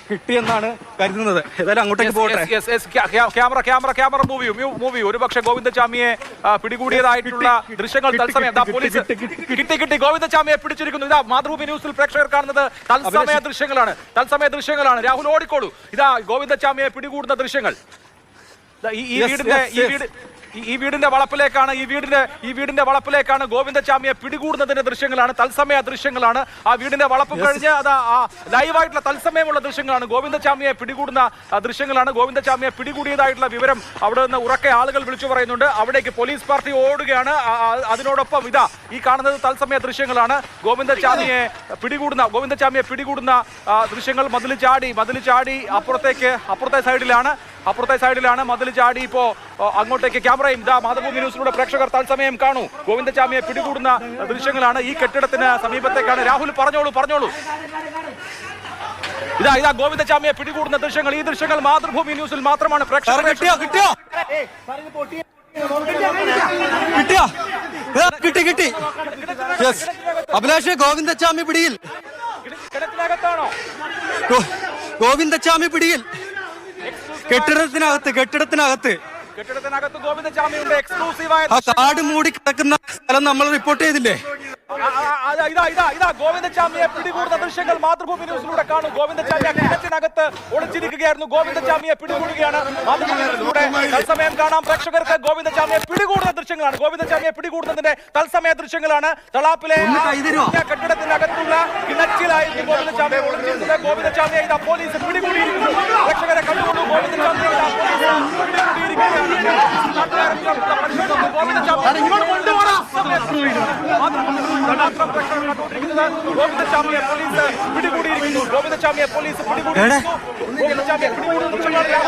കിട്ടിയെന്നാണ് കരുതുന്നത്. ഏതായാലും അങ്ങോട്ടേക്ക് പോകട്ടെ. ക്യാമറ മൂവി ഒരുപക്ഷെ ഗോവിന്ദചാമിയെ പിടികൂടിയതായിട്ടുള്ള ദൃശ്യങ്ങൾ തത്സമയം പോലീസ് കിട്ടി ഗോവിന്ദചാമിയെ പിടിച്ചിരിക്കുന്നു. ഇതാ മാതൃഭൂമി ന്യൂസിൽ പ്രേക്ഷകർ കാണുന്നത് തത്സമയ ദൃശ്യങ്ങളാണ്. രാഹുൽ ഓടിക്കോളൂ. ഇതാ ഗോവിന്ദചാമിയെ പിടികൂടുന്ന ദൃശ്യങ്ങൾ. ഈ വീടിന്റെ വളപ്പിലേക്കാണ് ഗോവിന്ദചാമിയെ പിടികൂടുന്നതിന്റെ ദൃശ്യങ്ങളാണ്, തത്സമയ ദൃശ്യങ്ങളാണ്. ആ വീടിന്റെ വളപ്പ് കഴിഞ്ഞ് അത് ലൈവായിട്ടുള്ള തത്സമയമുള്ള ദൃശ്യങ്ങളാണ്. ഗോവിന്ദചാമിയെ പിടികൂടുന്ന ദൃശ്യങ്ങളാണ്. ഗോവിന്ദചാമിയെ പിടികൂടിയതായിട്ടുള്ള വിവരം അവിടെ നിന്ന് ഉറക്കെ ആളുകൾ വിളിച്ചു പറയുന്നുണ്ട്. അവിടേക്ക് പോലീസ് പാർട്ടി ഓടുകയാണ്. അതിനോടൊപ്പം ഇതാ ഈ കാണുന്നത് തത്സമയ ദൃശ്യങ്ങളാണ്. ഗോവിന്ദചാമിയെ പിടികൂടുന്ന ദൃശ്യങ്ങൾ. മതിൽ ചാടി അപ്പുറത്തെ സൈഡിലാണ് മതിൽ ചാടി. ഇപ്പോ അങ്ങോട്ടേക്ക് ക്യാമറയും ഇതാ മാതൃഭൂമി ന്യൂസിലൂടെ പ്രേക്ഷകർ തത്സമയം കാണൂ. ഗോവിന്ദചാമിയെ പിടികൂടുന്ന ദൃശ്യങ്ങളാണ്. ഈ കെട്ടിടത്തിന് സമീപത്തേക്കാണ്. രാഹുൽ പറഞ്ഞോളൂ. ഇതാ ഗോവിന്ദചാമിയെ പിടികൂടുന്ന ദൃശ്യങ്ങൾ. ഈ ദൃശ്യങ്ങൾ മാതൃഭൂമി ന്യൂസിൽ മാത്രമാണ് പ്രേക്ഷകർ. കിട്ടി. അഭിലാഷ്, ഗോവിന്ദചാമി പിടിയിൽ. കിണറ്റിനകത്താണോ? ഗോവിന്ദചാമി പിടിയിൽ. കെട്ടിടത്തിനകത്ത് ഗോവിന്ദചാമിയുണ്ട്. എക്സ്ക്ലൂസീവായ കാട് മൂടി കിടക്കുന്ന സ്ഥലം നമ്മൾ റിപ്പോർട്ട് ചെയ്തില്ലേ? ഇതാ ഗോവിന്ദചാമിയെ പിടികൂടുന്ന ദൃശ്യങ്ങൾ മാതൃഭൂമി ന്യൂസിലൂടെ കാണും. ഗോവിന്ദചാമിയെ കിണറ്റിനകത്ത് ഒളിച്ചിരിക്കുകയായിരുന്നു. ഗോവിന്ദചാമിയെ പിടികൂടുകയാണ്. മാതൃഭൂമി ന്യൂസിലൂടെ തത്സമയം കാണാം പ്രേക്ഷകർക്ക്. ഗോവിന്ദചാമിയെ പിടികൂടുന്ന ദൃശ്യങ്ങളാണ്. ഗോവിന്ദചാമിയെ പിടികൂടുന്നതിന്റെ തത്സമയ ദൃശ്യങ്ങളാണ്. തളാപ്പിലെ കെട്ടിടത്തിനകത്തുള്ള കിണറ്റിലായിരുന്നു ഗോവിന്ദചാമിയെ ഒളിച്ചിരുന്നത്. ഗോവിന്ദചാമിയെ ഇതാ പോലീസ് പിടികൂടിയിരിക്കുന്നു. പ്രേക്ഷകരെ കണ്ടുകൊണ്ടു. ഗോവിന്ദചാമിയെ ഇതാ പോലീസ് പിടികൂടിയിരിക്കുകയാണ്. ഗോവിന്ദചാമിയെ പോലീസ് പിടികൂടിയിരിക്കുന്നു.